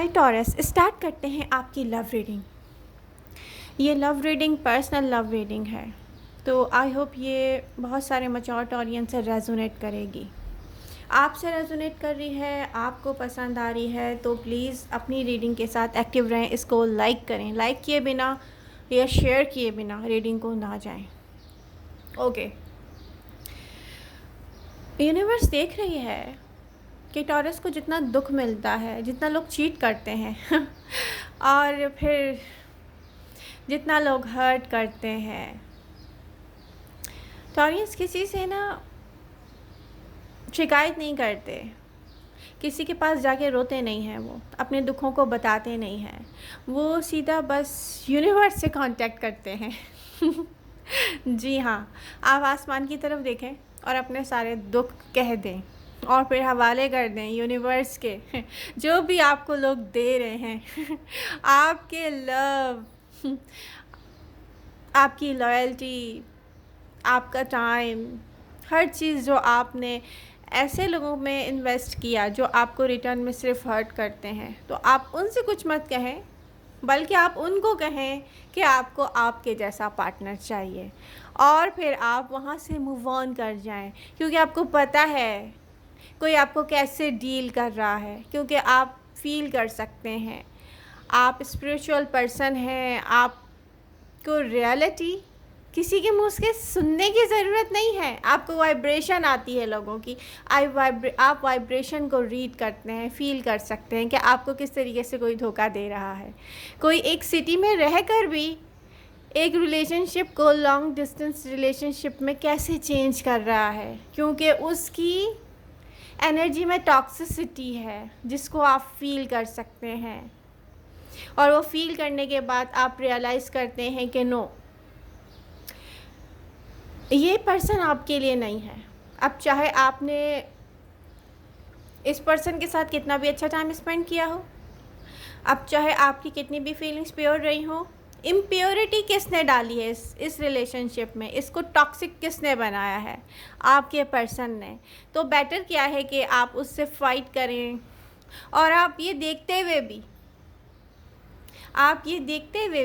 हाय taurus, start करते हैं आपकी लव रीडिंग। ये love reading personal love reading है, तो आई होप ये बहुत सारे मैच्योर ऑडियंस से रेजोनेट करेगी। आपसे रेजोनेट कर रही है, आपको पसंद आ रही है, तो प्लीज़ अपनी रीडिंग के साथ एक्टिव रहें। इसको लाइक करें, लाइक किए बिना या शेयर किए बिना रीडिंग को ना जाएं। ओके, यूनिवर्स देख रही है कि टॉरस को जितना दुख मिलता है, जितना लोग चीट करते हैं और फिर जितना लोग हर्ट करते हैं, टॉरस किसी से ना शिकायत नहीं करते, किसी के पास जाके रोते नहीं हैं, वो अपने दुखों को बताते नहीं हैं, वो सीधा बस यूनिवर्स से कांटेक्ट करते हैं। जी हाँ, आप आसमान की तरफ देखें और अपने सारे दुख कह दें और फिर हवाले कर दें यूनिवर्स के। जो भी आपको लोग दे रहे हैं, आपके लव, आपकी लॉयल्टी, आपका टाइम, हर चीज़ जो आपने ऐसे लोगों में इन्वेस्ट किया जो आपको रिटर्न में सिर्फ हर्ट करते हैं, तो आप उनसे कुछ मत कहें, बल्कि आप उनको कहें कि आपको आपके जैसा पार्टनर चाहिए और फिर आप वहाँ से मूव ऑन कर जाएं, क्योंकि आपको पता है कोई आपको कैसे डील कर रहा है, क्योंकि आप फील कर सकते हैं। आप स्पिरिचुअल पर्सन हैं, आपको रियलिटी किसी के मुँह से सुनने की ज़रूरत नहीं है, आपको वाइब्रेशन आती है लोगों की। आप वाइब्रेशन को रीड करते हैं, फील कर सकते हैं कि आपको किस तरीके से कोई धोखा दे रहा है। कोई एक सिटी में रहकर भी एक रिलेशनशिप को लॉन्ग डिस्टेंस रिलेशनशिप में कैसे चेंज कर रहा है, क्योंकि उसकी एनर्जी में टॉक्सिसिटी है जिसको आप फील कर सकते हैं। और वो फील करने के बाद आप रियलाइज़ करते हैं कि नो, ये पर्सन आपके लिए नहीं है। अब चाहे आपने इस पर्सन के साथ कितना भी अच्छा टाइम स्पेंड किया हो, अब चाहे आपकी कितनी भी फीलिंग्स प्योर रही हो, इम्प्योरिटी किसने डाली है इस रिलेशनशिप में, इसको टॉक्सिक किसने बनाया है? आपके पर्सन ने। तो बेटर क्या है कि आप उससे फाइट करें और आप ये देखते हुए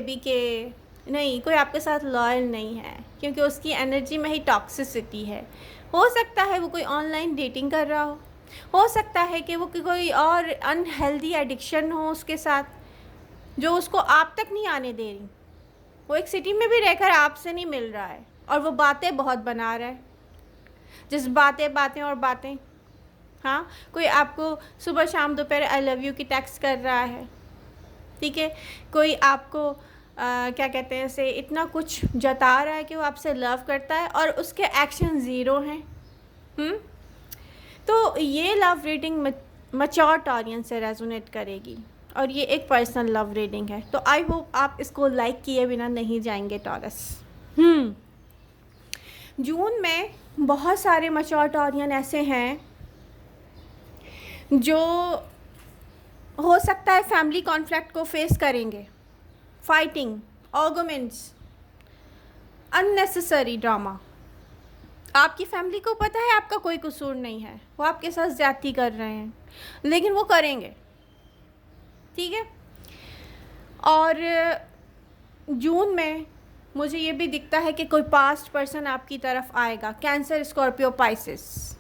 भी कि नहीं, कोई आपके साथ लॉयल नहीं है, क्योंकि उसकी एनर्जी में ही टॉक्सिसिटी है। हो सकता है वो कोई ऑनलाइन डेटिंग कर रहा हो सकता है कि वो कोई और अनहेल्दी एडिक्शन हो उसके साथ, जो उसको आप तक नहीं आने दे रही। वो एक सिटी में भी रहकर आपसे नहीं मिल रहा है और वो बातें बहुत बना रहा है, जिस बातें और बातें। हाँ, कोई आपको सुबह शाम दोपहर आई लव यू की टेक्स्ट कर रहा है, ठीक है। कोई आपको क्या कहते हैं से इतना कुछ जता रहा है कि वो आपसे लव करता है और उसके एक्शन ज़ीरो हैं। तो ये लव रीडिंग मैच्योर ऑडियंस से रेजोनेट करेगी और ये एक पर्सनल लव रीडिंग है। तो आई होप आप इसको लाइक किए बिना नहीं जाएंगे टॉरस। जून में बहुत सारे मैच्योर ऑडियंस ऐसे हैं जो हो सकता है फैमिली कॉन्फ्लिक्ट को फेस करेंगे, फाइटिंग, आर्गुमेंट्स, अननेसेसरी ड्रामा। आपकी फैमिली को पता है आपका कोई कसूर नहीं है, वो आपके साथ ज़्यादती कर रहे हैं, लेकिन वो करेंगे, ठीक है। और जून में मुझे ये भी दिखता है कि कोई पास्ट पर्सन आपकी तरफ आएगा, कैंसर, स्कॉर्पियो, पाइसेस।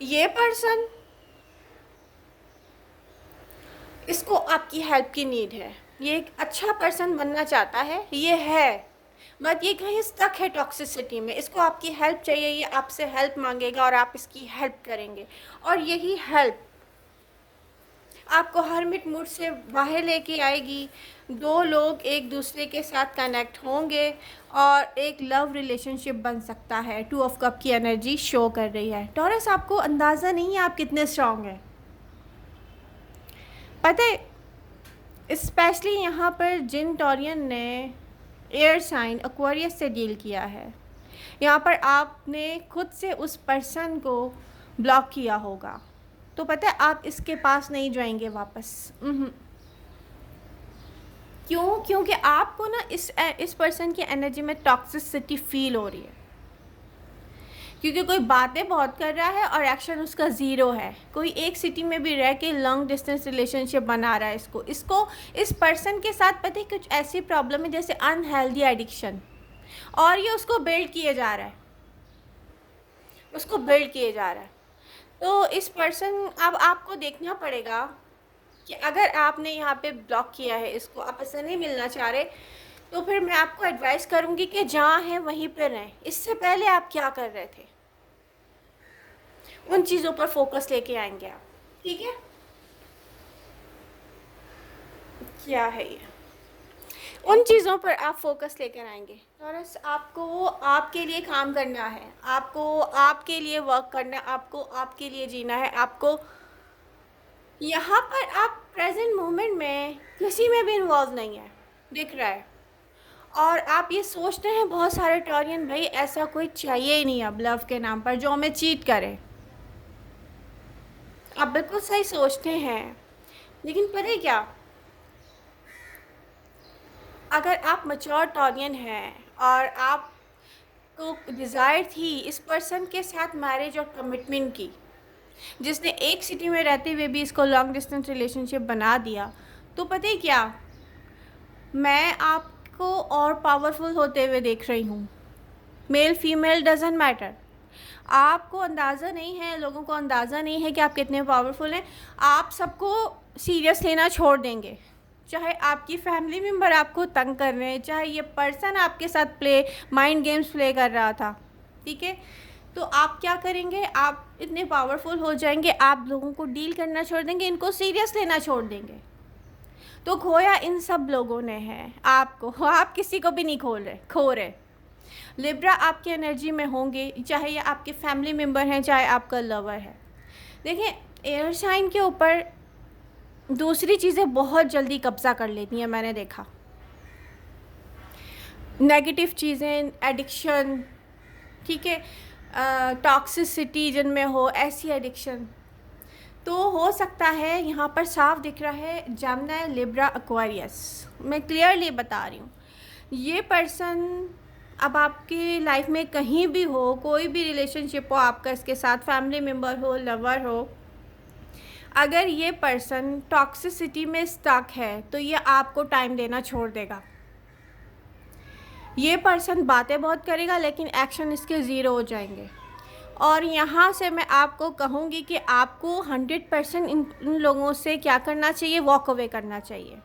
ये पर्सन, इसको आपकी हेल्प की नीड है, ये एक अच्छा पर्सन बनना चाहता है, ये है, बट ये कहीं स्टक है टॉक्सिसिटी में। इसको आपकी हेल्प चाहिए, ये आपसे हेल्प मांगेगा और आप इसकी हेल्प करेंगे, और यही हेल्प आपको हर्मिट मूड से बाहर लेके आएगी। दो लोग एक दूसरे के साथ कनेक्ट होंगे और एक लव रिलेशनशिप बन सकता है। 2 ऑफ कप की एनर्जी शो कर रही है। टॉरस, आपको अंदाज़ा नहीं है आप कितने स्ट्रांग हैं, पता है। स्पेशली यहाँ पर जिन टॉरियन ने एयर साइन एक्वेरियस से डील किया है, यहाँ पर आपने खुद से उस पर्सन को ब्लॉक किया होगा, तो पता है आप इसके पास नहीं जाएंगे वापस। क्यों? क्योंकि आपको ना इस पर्सन की एनर्जी में टॉक्सिसिटी फील हो रही है। क्योंकि कोई बातें बहुत कर रहा है और एक्शन उसका ज़ीरो है। कोई एक सिटी में भी रह के लॉन्ग डिस्टेंस रिलेशनशिप बना रहा है। इसको इस पर्सन के साथ पता है कुछ ऐसी प्रॉब्लम है जैसे अनहेल्दी एडिक्शन, और ये उसको बिल्ड किए जा रहा है, उसको बिल्ड किए जा रहा है। तो इस पर्सन, अब आपको देखना पड़ेगा कि अगर आपने यहाँ पे ब्लॉक किया है इसको, आप इससे नहीं मिलना चाह रहे, तो फिर मैं आपको एडवाइस करूँगी कि जहाँ हैं वहीं पर रहें। इससे पहले आप क्या कर रहे थे, उन चीज़ों पर फोकस लेके आएंगे आप। ठीक है, क्या है ये, उन चीज़ों पर आप फोकस लेकर आएंगे। टॉरस, आपको आपके लिए काम करना है, आपको आपके लिए वर्क करना है, आपको आपके लिए जीना है। आपको यहाँ पर आप प्रेजेंट मोमेंट में किसी में भी इन्वॉल्व नहीं है, दिख रहा है। और आप ये सोचते हैं बहुत सारे टॉरियन, भाई ऐसा कोई चाहिए ही नहीं अब लव के नाम पर जो हमें चीट करे। आप बिल्कुल सही सोचते हैं, लेकिन पता है क्या, अगर आप मैच्योर टॉरियन हैं और आपको डिज़ायर थी इस पर्सन के साथ मैरिज और कमिटमेंट की, जिसने एक सिटी में रहते हुए भी इसको लॉन्ग डिस्टेंस रिलेशनशिप बना दिया, तो पता है क्या, मैं आपको और पावरफुल होते हुए देख रही हूँ। Male female doesn't matter. आपको अंदाज़ा नहीं है, लोगों को अंदाज़ा नहीं है कि आप कितने पावरफुल हैं। आप सबको सीरियस लेना छोड़ देंगे, चाहे आपकी फैमिली मेम्बर आपको तंग कर रहे हैं, चाहे ये पर्सन आपके साथ माइंड गेम्स प्ले कर रहा था। ठीक है, तो आप क्या करेंगे, आप इतने पावरफुल हो जाएंगे, आप लोगों को डील करना छोड़ देंगे, इनको सीरियस लेना छोड़ देंगे। तो खोया इन सब लोगों ने है आपको, आप किसी को भी नहीं खो रहे। लिब्रा आपकी एनर्जी में होंगे, चाहे ये आपके फैमिली मेम्बर हैं, चाहे आपका लवर है। देखिए, एयर साइन के ऊपर दूसरी चीज़ें बहुत जल्दी कब्जा कर लेती हैं, मैंने देखा। नेगेटिव चीज़ें, एडिक्शन, ठीक है, टॉक्सिसिटी जिनमें हो, ऐसी एडिक्शन। तो हो सकता है यहाँ पर साफ दिख रहा है जेमिनी, लिब्रा, एक्वेरियस। मैं क्लियरली बता रही हूँ, ये पर्सन अब आपकी लाइफ में कहीं भी हो, कोई भी रिलेशनशिप हो आपका इसके साथ, फैमिली मेम्बर हो, लवर हो, अगर ये पर्सन टॉक्सिसिटी में स्टक है तो ये आपको टाइम देना छोड़ देगा। ये पर्सन बातें बहुत करेगा लेकिन एक्शन इसके ज़ीरो हो जाएंगे। और यहाँ से मैं आपको कहूँगी कि आपको 100% इन लोगों से क्या करना चाहिए, वॉक अवे करना चाहिए।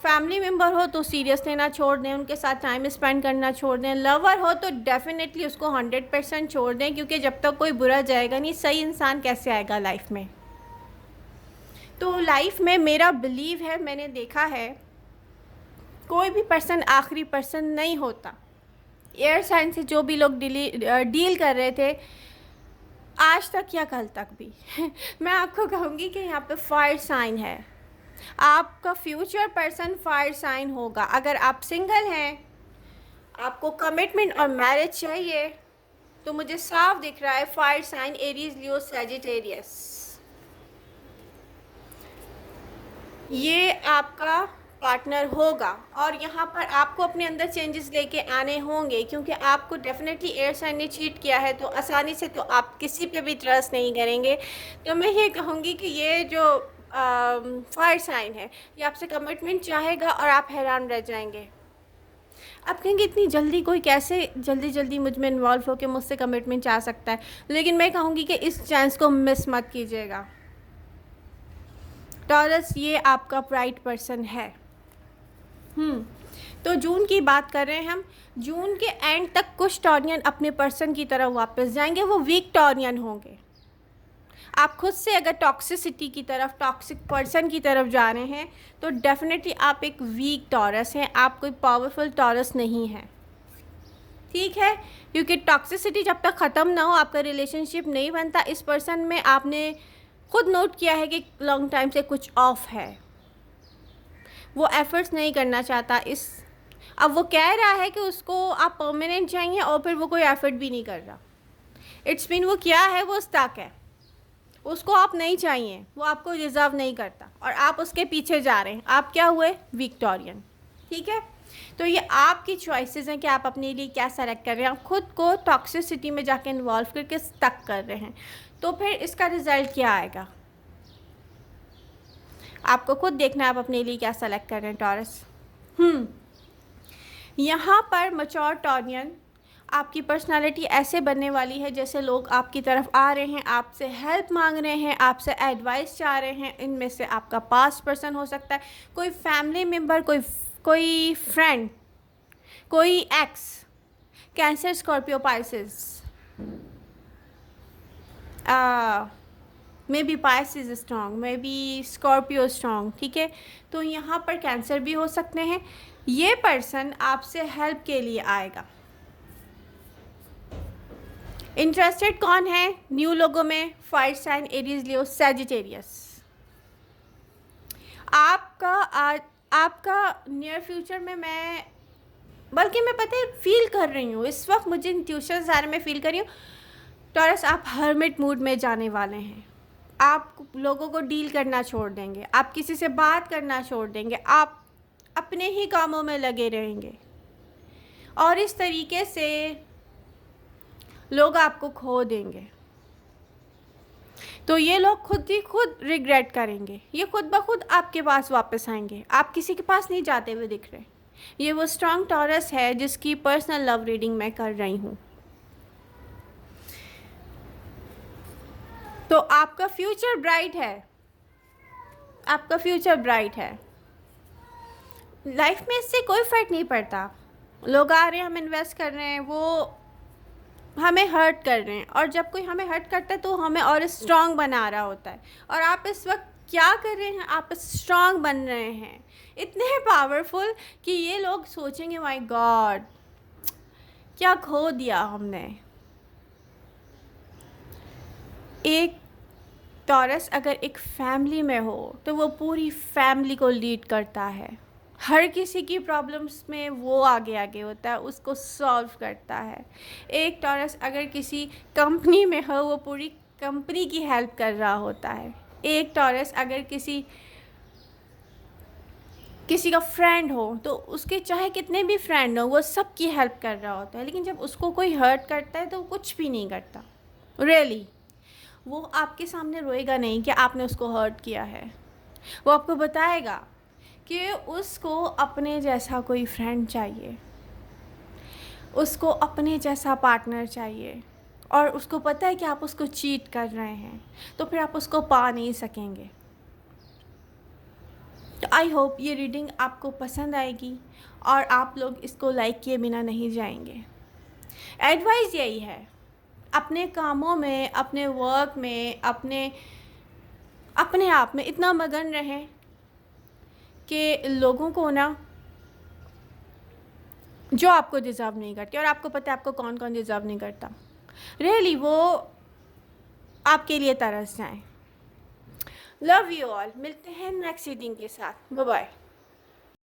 फैमिली मेम्बर हो तो सीरियस लेना छोड़ दें, उनके साथ टाइम स्पेंड करना छोड़ दें। लवर हो तो डेफिनेटली उसको 100% छोड़ दें, क्योंकि जब तक कोई बुरा जाएगा नहीं, सही इंसान कैसे आएगा लाइफ में। तो लाइफ में मेरा बिलीव है, मैंने देखा है, कोई भी पर्सन आखिरी पर्सन नहीं होता। एयर साइन से जो भी लोग डील कर रहे थे आज तक या कल तक भी मैं आपको कहूँगी कि यहाँ पे फायर साइन है। आपका फ्यूचर पर्सन फायर साइन होगा। अगर आप सिंगल हैं, आपको कमिटमेंट और मैरिज चाहिए, तो मुझे साफ दिख रहा है फायर साइन एरीज, लियो, सैजिटेरियस, ये आपका पार्टनर होगा। और यहाँ पर आपको अपने अंदर चेंजेस लेके आने होंगे, क्योंकि आपको डेफिनेटली एयर साइन ने चीट किया है, तो आसानी से तो आप किसी पे भी ट्रस्ट नहीं करेंगे। तो मैं ये कहूँगी कि ये जो फायर साइन है, ये आपसे कमिटमेंट चाहेगा और आप हैरान रह जाएंगे। आप कहेंगे इतनी जल्दी कोई कैसे जल्दी मुझ में इन्वॉल्व होकर मुझसे कमिटमेंट चाह सकता है, लेकिन मैं कहूँगी कि इस चांस को मिस मत कीजिएगा। टॉरस, ये आपका ब्राइट पर्सन है। तो जून की बात कर रहे हैं हम। जून के एंड तक कुछ टॉरियन अपने पर्सन की तरफ वापस जाएंगे, वो वीक टॉरियन होंगे। आप खुद से अगर टॉक्सिसिटी की तरफ, टॉक्सिक पर्सन की तरफ जा रहे हैं, तो डेफिनेटली आप एक वीक टॉरस हैं, आप कोई पावरफुल टॉरस नहीं हैं। ठीक है, क्योंकि टॉक्सिसिटी जब तक ख़त्म ना हो, आपका रिलेशनशिप नहीं बनता। इस पर्सन में आपने खुद नोट किया है कि लॉन्ग टाइम से कुछ ऑफ है, वो एफर्ट्स नहीं करना चाहता। अब वो कह रहा है कि उसको आप परमानेंट चाहिए और फिर वो कोई एफर्ट भी नहीं कर रहा। इट्स मीन वो क्या है, वो स्टक है, उसको आप नहीं चाहिए, वो आपको डिज़र्व नहीं करता और आप उसके पीछे जा रहे हैं। आप क्या हुए, विक्टोरियन। ठीक है, तो ये आपकी चॉइसेस हैं कि आप अपने लिए क्या सेलेक्ट कर रहे हैं। आप खुद को टॉक्सिसिटी में जाके इन्वॉल्व करके स्टक कर रहे हैं, तो फिर इसका रिज़ल्ट क्या आएगा? आपको खुद देखना है आप अपने लिए क्या सेलेक्ट कर रहे हैं टॉरस। यहाँ पर मैच्योर टॉरियन, आपकी पर्सनालिटी ऐसे बनने वाली है जैसे लोग आपकी तरफ आ रहे हैं, आपसे हेल्प मांग रहे हैं, आपसे एडवाइस चाह रहे हैं। इनमें से आपका पास्ट पर्सन हो सकता है, कोई फैमिली मेम्बर, कोई फ्रेंड, कोई x, cancer, Scorpio, Pisces, may be Pisces strong, may be Scorpio strong, ठीक है। तो यहाँ पर कैंसर भी हो सकते हैं। ये पर्सन आपसे हेल्प के लिए आएगा। इंटरेस्टेड कौन है न्यू लोगों में? फायर साइन, एरीज, लियो, सैजिटेरियस। आपका नियर फ्यूचर में मैं पता है फील कर रही हूँ इस वक्त, मुझे इंट्यूशन सारे में फील कर रही हूँ टॉरस, आप हर्मिट मूड में जाने वाले हैं। आप लोगों को डील करना छोड़ देंगे, आप किसी से बात करना छोड़ देंगे, आप अपने ही कामों में लगे रहेंगे, और इस तरीके से लोग आपको खो देंगे। तो ये लोग खुद रिग्रेट करेंगे, ये खुद ब खुद आपके पास वापस आएंगे, आप किसी के पास नहीं जाते हुए दिख रहे। ये वो स्ट्रॉन्ग टॉरस है जिसकी पर्सनल लव रीडिंग मैं कर रही हूँ। तो आपका फ्यूचर ब्राइट है, आपका फ्यूचर ब्राइट है। लाइफ में इससे कोई फ़र्क नहीं पड़ता, लोग आ रहे हैं, हम इन्वेस्ट कर रहे हैं, वो हमें हर्ट कर रहे हैं, और जब कोई हमें हर्ट करता है तो हमें और स्ट्रॉन्ग बना रहा होता है। और आप इस वक्त क्या कर रहे हैं? आप स्ट्रॉन्ग बन रहे हैं, इतने पावरफुल कि ये लोग सोचेंगे माय गॉड क्या खो दिया हमने। एक टॉरस अगर एक फैमिली में हो तो वो पूरी फैमिली को लीड करता है, हर किसी की प्रॉब्लम्स में वो आगे होता है, उसको सॉल्व करता है। एक टॉरस अगर किसी कंपनी में हो वो पूरी कंपनी की हेल्प कर रहा होता है। एक टॉरस अगर किसी का फ्रेंड हो तो उसके चाहे कितने भी फ्रेंड हो वो सबकी हेल्प कर रहा होता है। लेकिन जब उसको कोई हर्ट करता है तो वो कुछ भी नहीं करता, रियली। वो आपके सामने रोएगा नहीं कि आपने उसको हर्ट किया है, वो आपको बताएगा कि उसको अपने जैसा कोई फ्रेंड चाहिए, उसको अपने जैसा पार्टनर चाहिए, और उसको पता है कि आप उसको चीट कर रहे हैं, तो फिर आप उसको पा नहीं सकेंगे। तो आई होप ये रीडिंग आपको पसंद आएगी और आप लोग इसको लाइक किए बिना नहीं जाएंगे। एडवाइस यही है, अपने कामों में, अपने वर्क में, अपने आप में इतना मगन रहें कि लोगों को ना, जो आपको डिज़र्व नहीं करते, और आपको पता है आपको कौन कौन डिज़र्व नहीं करता, रियली वो आपके लिए तरस जाएं। लव यू ऑल, मिलते हैं नेक्स्ट रीडिंग के साथ, बाय बाय।